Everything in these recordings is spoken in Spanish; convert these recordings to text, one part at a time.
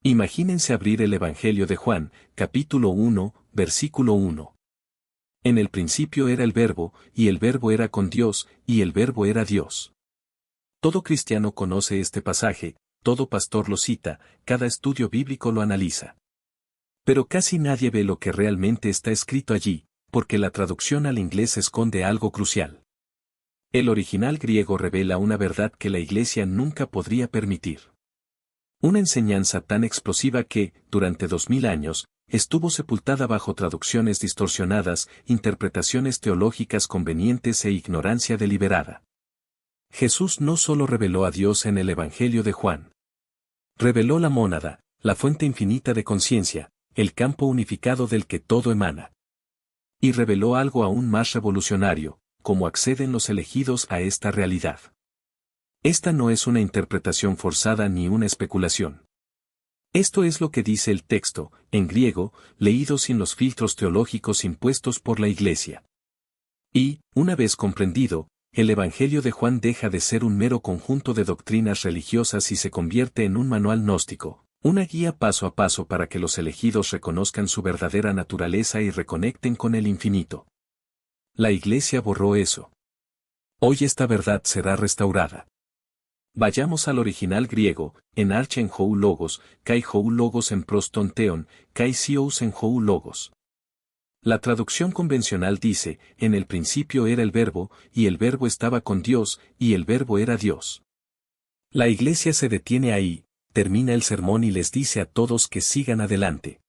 Imagínense abrir el Evangelio de Juan, capítulo 1, versículo 1. En el principio era el Verbo, y el Verbo era con Dios, y el Verbo era Dios. Todo cristiano conoce este pasaje, todo pastor lo cita, cada estudio bíblico lo analiza. Pero casi nadie ve lo que realmente está escrito allí, porque la traducción al inglés esconde algo crucial. El original griego revela una verdad que la Iglesia nunca podría permitir. Una enseñanza tan explosiva que, durante 2000 años, estuvo sepultada bajo traducciones distorsionadas, interpretaciones teológicas convenientes e ignorancia deliberada. Jesús no solo reveló a Dios en el Evangelio de Juan. Reveló la mónada, la fuente infinita de conciencia, el campo unificado del que todo emana. Y reveló algo aún más revolucionario, cómo acceden los elegidos a esta realidad. Esta no es una interpretación forzada ni una especulación. Esto es lo que dice el texto, en griego, leído sin los filtros teológicos impuestos por la Iglesia. Y, una vez comprendido, el Evangelio de Juan deja de ser un mero conjunto de doctrinas religiosas y se convierte en un manual gnóstico, una guía paso a paso para que los elegidos reconozcan su verdadera naturaleza y reconecten con el infinito. La Iglesia borró eso. Hoy esta verdad será restaurada. Vayamos al original griego, en archen hou logos, kai hou logos en proston theon, kai sious en hou logos. La traducción convencional dice, en el principio era el Verbo, y el Verbo estaba con Dios, y el Verbo era Dios. La Iglesia se detiene ahí, termina el sermón y les dice a todos que sigan adelante.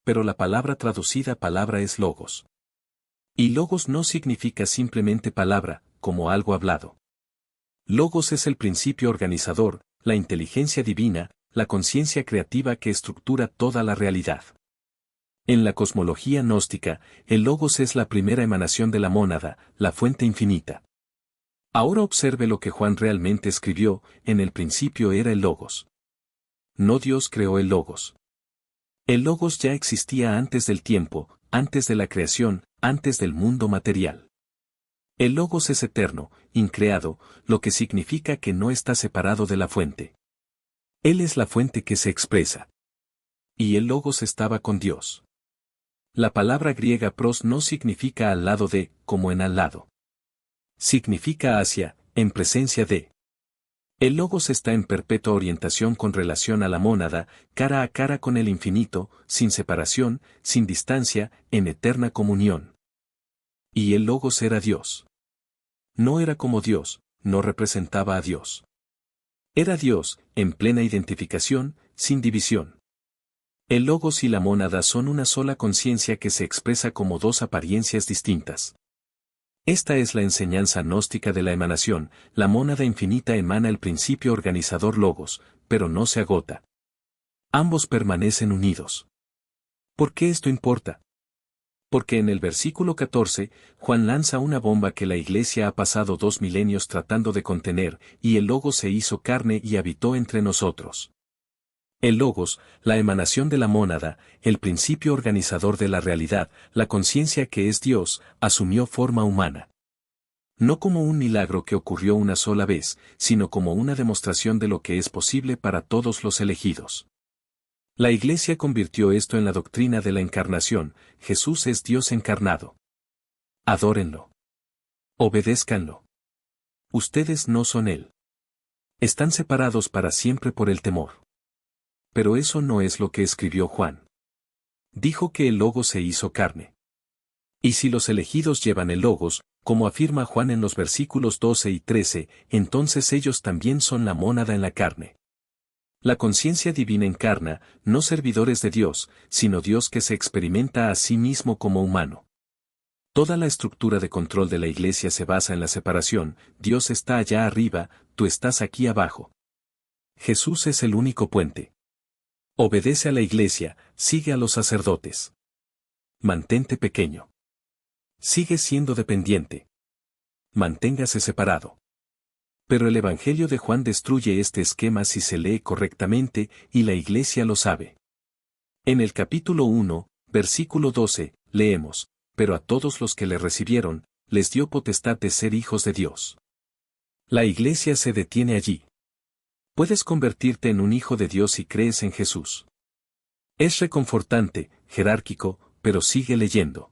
Pero la palabra traducida palabra es logos. Y logos no significa simplemente palabra, como algo hablado. Logos es el principio organizador, la inteligencia divina, la conciencia creativa que estructura toda la realidad. En la cosmología gnóstica, el logos es la primera emanación de la mónada, la fuente infinita. Ahora observe lo que Juan realmente escribió, en el principio era el logos. No Dios creó el logos. El logos ya existía antes del tiempo, antes de la creación, antes del mundo material. El logos es eterno, increado, lo que significa que no está separado de la fuente. Él es la fuente que se expresa. Y el logos estaba con Dios. La palabra griega pros no significa al lado de, como en al lado. Significa hacia, en presencia de. El logos está en perpetua orientación con relación a la mónada, cara a cara con el infinito, sin separación, sin distancia, en eterna comunión. Y el logos era Dios. No era como Dios, no representaba a Dios. Era Dios, en plena identificación, sin división. El logos y la mónada son una sola conciencia que se expresa como dos apariencias distintas. Esta es la enseñanza gnóstica de la emanación, la mónada infinita emana el principio organizador logos, pero no se agota. Ambos permanecen unidos. ¿Por qué esto importa? Porque en el versículo 14, Juan lanza una bomba que la Iglesia ha pasado 2 milenios tratando de contener, y el Logos se hizo carne y habitó entre nosotros. El Logos, la emanación de la mónada, el principio organizador de la realidad, la conciencia que es Dios, asumió forma humana. No como un milagro que ocurrió una sola vez, sino como una demostración de lo que es posible para todos los elegidos. La Iglesia convirtió esto en la doctrina de la encarnación, Jesús es Dios encarnado. Adórenlo. Obedézcanlo. Ustedes no son Él. Están separados para siempre por el temor. Pero eso no es lo que escribió Juan. Dijo que el Logos se hizo carne. Y si los elegidos llevan el Logos, como afirma Juan en los versículos 12 y 13, entonces ellos también son la mónada en la carne. La conciencia divina encarna, no servidores de Dios, sino Dios que se experimenta a sí mismo como humano. Toda la estructura de control de la Iglesia se basa en la separación, Dios está allá arriba, tú estás aquí abajo. Jesús es el único puente. Obedece a la Iglesia, sigue a los sacerdotes. Mantente pequeño. Sigue siendo dependiente. Manténgase separado. Pero el Evangelio de Juan destruye este esquema si se lee correctamente, y la Iglesia lo sabe. En el capítulo 1, versículo 12, leemos, pero a todos los que le recibieron, les dio potestad de ser hijos de Dios. La Iglesia se detiene allí. Puedes convertirte en un hijo de Dios si crees en Jesús. Es reconfortante, jerárquico, pero sigue leyendo.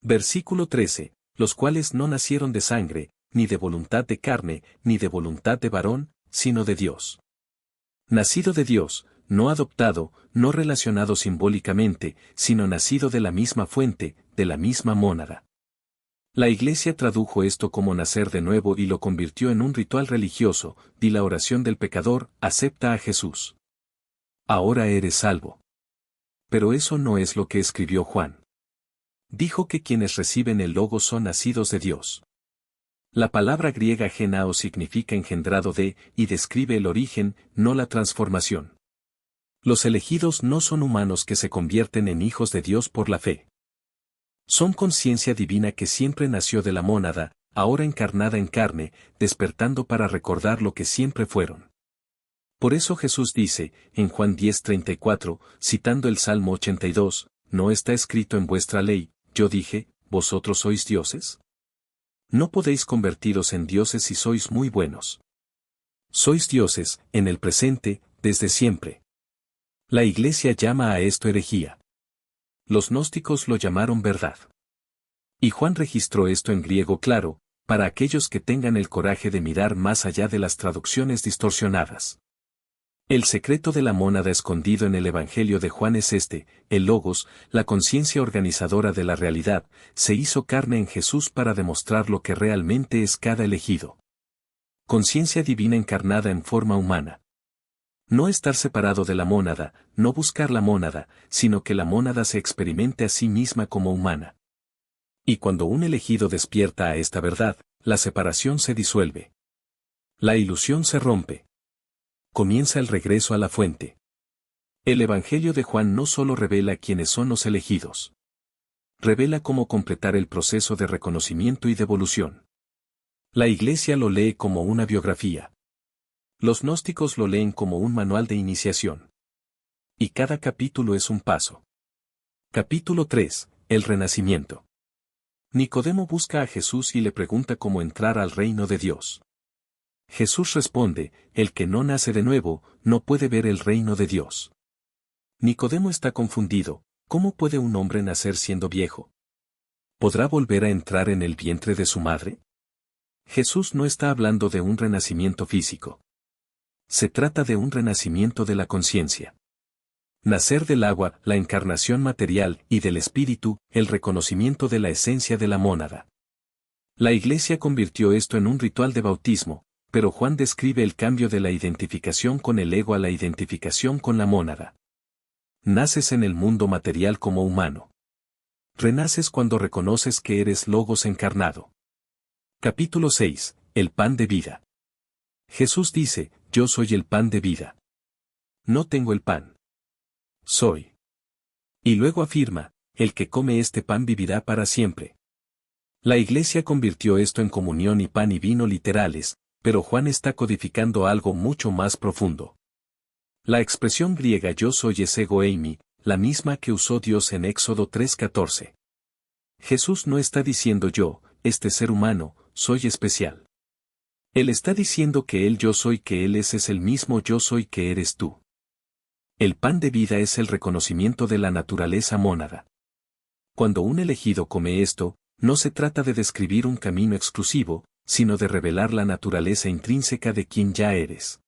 Versículo 13, los cuales no nacieron de sangre, ni de voluntad de carne, ni de voluntad de varón, sino de Dios. Nacido de Dios, no adoptado, no relacionado simbólicamente, sino nacido de la misma fuente, de la misma mónada. La Iglesia tradujo esto como nacer de nuevo y lo convirtió en un ritual religioso, di la oración del pecador, acepta a Jesús. Ahora eres salvo. Pero eso no es lo que escribió Juan. Dijo que quienes reciben el Logos son nacidos de Dios. La palabra griega genao significa engendrado de, y describe el origen, no la transformación. Los elegidos no son humanos que se convierten en hijos de Dios por la fe. Son conciencia divina que siempre nació de la mónada, ahora encarnada en carne, despertando para recordar lo que siempre fueron. Por eso Jesús dice, en Juan 10:34, citando el Salmo 82, ¿no está escrito en vuestra ley, yo dije, vosotros sois dioses? No podéis convertiros en dioses si sois muy buenos. Sois dioses, en el presente, desde siempre. La Iglesia llama a esto herejía. Los gnósticos lo llamaron verdad. Y Juan registró esto en griego claro, para aquellos que tengan el coraje de mirar más allá de las traducciones distorsionadas. El secreto de la mónada escondido en el Evangelio de Juan es este: el Logos, la conciencia organizadora de la realidad, se hizo carne en Jesús para demostrar lo que realmente es cada elegido. Conciencia divina encarnada en forma humana. No estar separado de la mónada, no buscar la mónada, sino que la mónada se experimente a sí misma como humana. Y cuando un elegido despierta a esta verdad, la separación se disuelve. La ilusión se rompe. Comienza el regreso a la fuente. El Evangelio de Juan no solo revela quiénes son los elegidos. Revela cómo completar el proceso de reconocimiento y devolución. La Iglesia lo lee como una biografía. Los gnósticos lo leen como un manual de iniciación. Y cada capítulo es un paso. Capítulo 3. El Renacimiento. Nicodemo busca a Jesús y le pregunta cómo entrar al reino de Dios. Jesús responde, el que no nace de nuevo, no puede ver el reino de Dios. Nicodemo está confundido, ¿cómo puede un hombre nacer siendo viejo? ¿Podrá volver a entrar en el vientre de su madre? Jesús no está hablando de un renacimiento físico. Se trata de un renacimiento de la conciencia. Nacer del agua, la encarnación material, y del espíritu, el reconocimiento de la esencia de la mónada. La Iglesia convirtió esto en un ritual de bautismo, pero Juan describe el cambio de la identificación con el ego a la identificación con la mónada. Naces en el mundo material como humano. Renaces cuando reconoces que eres Logos encarnado. Capítulo 6. El pan de vida. Jesús dice, yo soy el pan de vida. No tengo el pan. Soy. Y luego afirma, el que come este pan vivirá para siempre. La Iglesia convirtió esto en comunión y pan y vino literales, pero Juan está codificando algo mucho más profundo. La expresión griega yo soy es ego eimi, la misma que usó Dios en Éxodo 3:14. Jesús no está diciendo yo, este ser humano, soy especial. Él está diciendo que el yo soy que Él es el mismo yo soy que eres tú. El pan de vida es el reconocimiento de la naturaleza mónada. Cuando un elegido come esto, no se trata de describir un camino exclusivo, sino de revelar la naturaleza intrínseca de quien ya eres.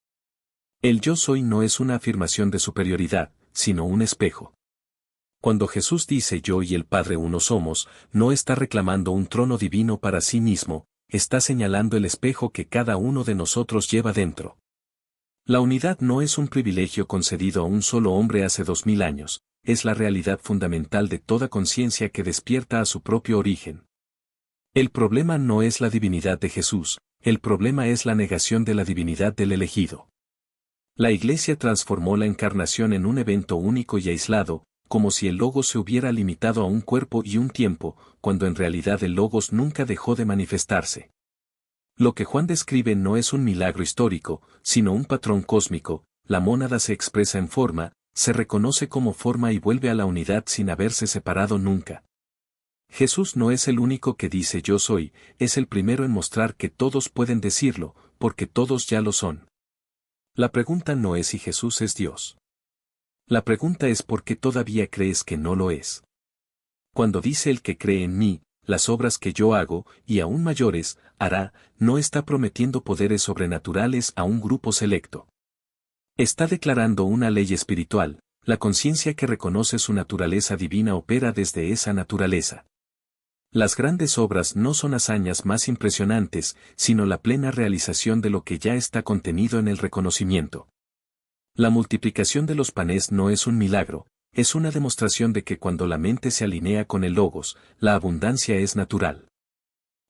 El yo soy no es una afirmación de superioridad, sino un espejo. Cuando Jesús dice yo y el Padre uno somos, no está reclamando un trono divino para sí mismo, está señalando el espejo que cada uno de nosotros lleva dentro. La unidad no es un privilegio concedido a un solo hombre hace 2000 años, es la realidad fundamental de toda conciencia que despierta a su propio origen. El problema no es la divinidad de Jesús, el problema es la negación de la divinidad del elegido. La Iglesia transformó la encarnación en un evento único y aislado, como si el Logos se hubiera limitado a un cuerpo y un tiempo, cuando en realidad el Logos nunca dejó de manifestarse. Lo que Juan describe no es un milagro histórico, sino un patrón cósmico, la mónada se expresa en forma, se reconoce como forma y vuelve a la unidad sin haberse separado nunca. Jesús no es el único que dice yo soy, es el primero en mostrar que todos pueden decirlo, porque todos ya lo son. La pregunta no es si Jesús es Dios. La pregunta es por qué todavía crees que no lo es. Cuando dice el que cree en mí, las obras que yo hago, y aún mayores, hará, no está prometiendo poderes sobrenaturales a un grupo selecto. Está declarando una ley espiritual, la conciencia que reconoce su naturaleza divina opera desde esa naturaleza. Las grandes obras no son hazañas más impresionantes, sino la plena realización de lo que ya está contenido en el reconocimiento. La multiplicación de los panes no es un milagro, es una demostración de que cuando la mente se alinea con el logos, la abundancia es natural.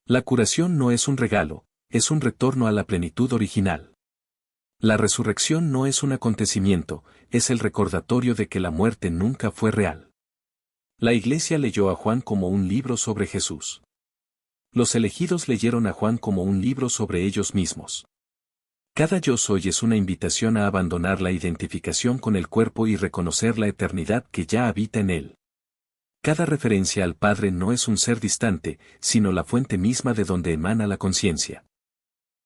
La curación no es un regalo, es un retorno a la plenitud original. La resurrección no es un acontecimiento, es el recordatorio de que la muerte nunca fue real. La Iglesia leyó a Juan como un libro sobre Jesús. Los elegidos leyeron a Juan como un libro sobre ellos mismos. Cada yo soy es una invitación a abandonar la identificación con el cuerpo y reconocer la eternidad que ya habita en él. Cada referencia al Padre no es un ser distante, sino la fuente misma de donde emana la conciencia.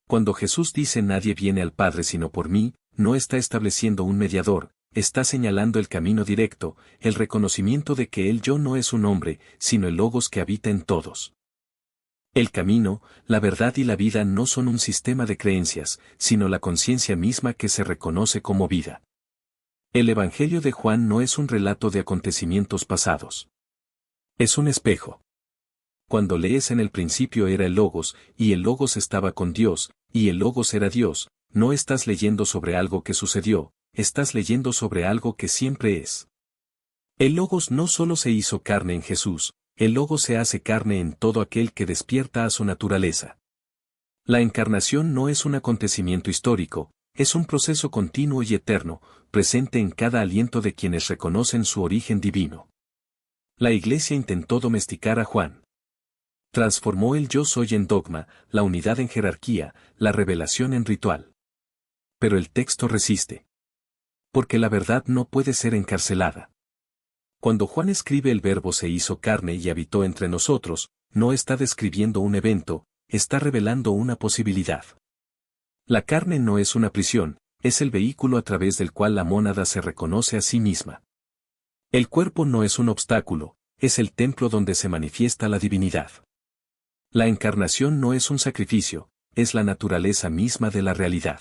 Cuando Jesús dice nadie viene al Padre sino por mí, no está estableciendo un mediador, está señalando el camino directo, el reconocimiento de que el yo no es un hombre, sino el logos que habita en todos. El camino, la verdad y la vida no son un sistema de creencias, sino la conciencia misma que se reconoce como vida. El Evangelio de Juan no es un relato de acontecimientos pasados. Es un espejo. Cuando lees en el principio era el Logos, y el Logos estaba con Dios, y el Logos era Dios, no estás leyendo sobre algo que sucedió, estás leyendo sobre algo que siempre es. El Logos no solo se hizo carne en Jesús, el Logos se hace carne en todo aquel que despierta a su naturaleza. La encarnación no es un acontecimiento histórico, es un proceso continuo y eterno, presente en cada aliento de quienes reconocen su origen divino. La Iglesia intentó domesticar a Juan. Transformó el yo soy en dogma, la unidad en jerarquía, la revelación en ritual. Pero el texto resiste. Porque la verdad no puede ser encarcelada. Cuando Juan escribe el Verbo se hizo carne y habitó entre nosotros, no está describiendo un evento, está revelando una posibilidad. La carne no es una prisión, es el vehículo a través del cual la mónada se reconoce a sí misma. El cuerpo no es un obstáculo, es el templo donde se manifiesta la divinidad. La encarnación no es un sacrificio, es la naturaleza misma de la realidad.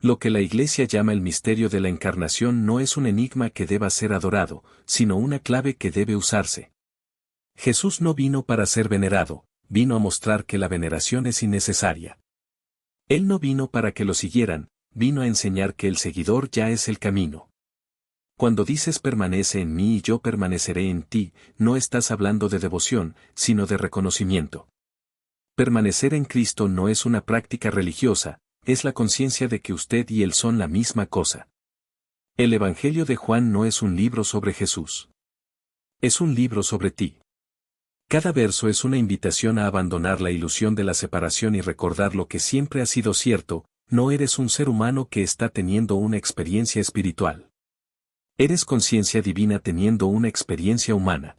Lo que la Iglesia llama el misterio de la encarnación no es un enigma que deba ser adorado, sino una clave que debe usarse. Jesús no vino para ser venerado, vino a mostrar que la veneración es innecesaria. Él no vino para que lo siguieran, vino a enseñar que el seguidor ya es el camino. Cuando dices permanece en mí y yo permaneceré en ti, no estás hablando de devoción, sino de reconocimiento. Permanecer en Cristo no es una práctica religiosa, es la conciencia de que usted y Él son la misma cosa. El Evangelio de Juan no es un libro sobre Jesús. Es un libro sobre ti. Cada verso es una invitación a abandonar la ilusión de la separación y recordar lo que siempre ha sido cierto, no eres un ser humano que está teniendo una experiencia espiritual. Eres conciencia divina teniendo una experiencia humana.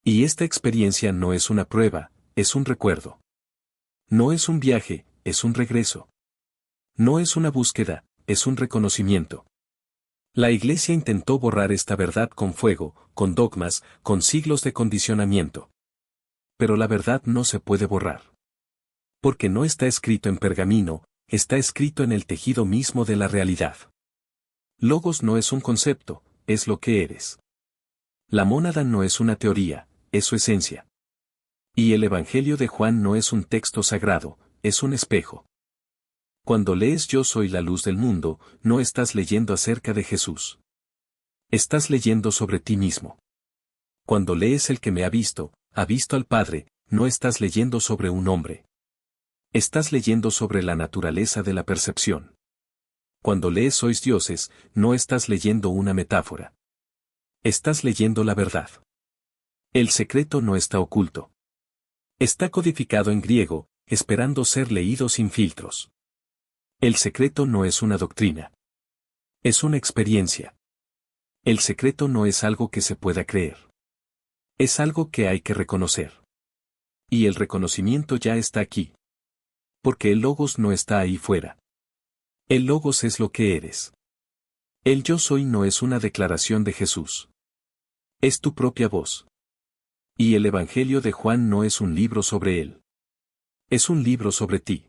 Y esta experiencia no es una prueba, es un recuerdo. No es un viaje, es un regreso. No es una búsqueda, es un reconocimiento. La Iglesia intentó borrar esta verdad con fuego, con dogmas, con siglos de condicionamiento. Pero la verdad no se puede borrar. Porque no está escrito en pergamino, está escrito en el tejido mismo de la realidad. Logos no es un concepto, es lo que eres. La mónada no es una teoría, es su esencia. Y el Evangelio de Juan no es un texto sagrado, es un espejo. Cuando lees Yo soy la luz del mundo, no estás leyendo acerca de Jesús. Estás leyendo sobre ti mismo. Cuando lees El que me ha visto al Padre, no estás leyendo sobre un hombre. Estás leyendo sobre la naturaleza de la percepción. Cuando lees Sois dioses, no estás leyendo una metáfora. Estás leyendo la verdad. El secreto no está oculto. Está codificado en griego, esperando ser leído sin filtros. El secreto no es una doctrina. Es una experiencia. El secreto no es algo que se pueda creer. Es algo que hay que reconocer. Y el reconocimiento ya está aquí. Porque el logos no está ahí fuera. El Logos es lo que eres. El yo soy no es una declaración de Jesús. Es tu propia voz. Y el Evangelio de Juan no es un libro sobre él. Es un libro sobre ti.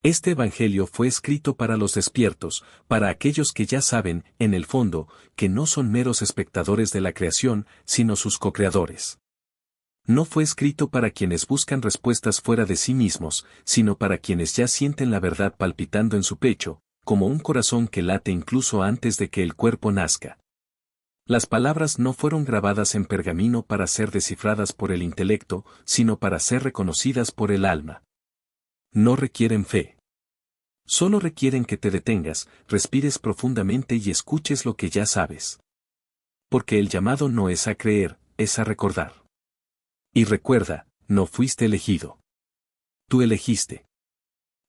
Este Evangelio fue escrito para los despiertos, para aquellos que ya saben, en el fondo, que no son meros espectadores de la creación, sino sus co-creadores. No fue escrito para quienes buscan respuestas fuera de sí mismos, sino para quienes ya sienten la verdad palpitando en su pecho, como un corazón que late incluso antes de que el cuerpo nazca. Las palabras no fueron grabadas en pergamino para ser descifradas por el intelecto, sino para ser reconocidas por el alma. No requieren fe. Solo requieren que te detengas, respires profundamente y escuches lo que ya sabes. Porque el llamado no es a creer, es a recordar. Y recuerda, no fuiste elegido. Tú elegiste.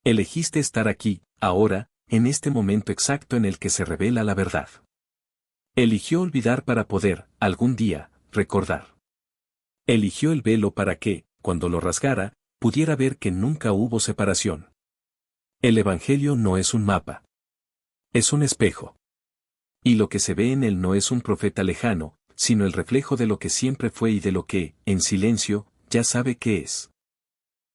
Elegiste estar aquí, ahora, en este momento exacto en el que se revela la verdad. Eligió olvidar para poder, algún día, recordar. Eligió el velo para que, cuando lo rasgara, pudiera ver que nunca hubo separación. El Evangelio no es un mapa. Es un espejo. Y lo que se ve en él no es un profeta lejano, sino el reflejo de lo que siempre fue y de lo que, en silencio, ya sabe que es.